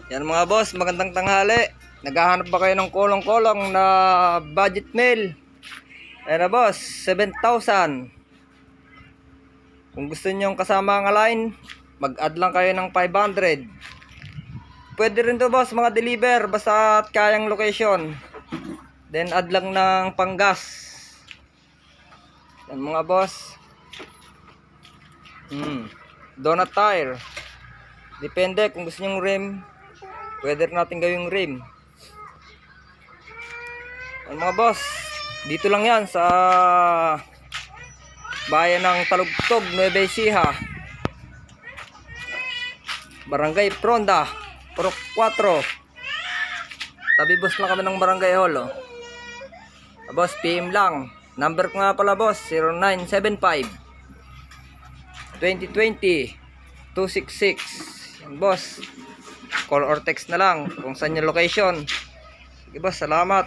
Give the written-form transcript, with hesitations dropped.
Yan mga boss, magandang tanghali. Naghahanap ba kayo ng kolong-kolong na budget meal? Ayan na boss, 7,000. Kung gusto niyo kasama ang line, mag-add lang kayo ng 500. Pwede rin to boss, mga deliver, basta kayang location. Then add lang ng panggas. Yan mga boss. Donut tire. Depende kung gusto niyo rim. Pwede rin natin gawing rim. Yan mga boss, dito lang yan sa bayan ng Talugtog, Nueva Ecija, Barangay Fronda, Purok 4. Tabi boss lang kami ng Barangay Hall. Boss, PM lang. Number ko nga pala boss, 0975 2020 266. Yan boss, call or text na lang kung saan yung location. Sige boss, salamat.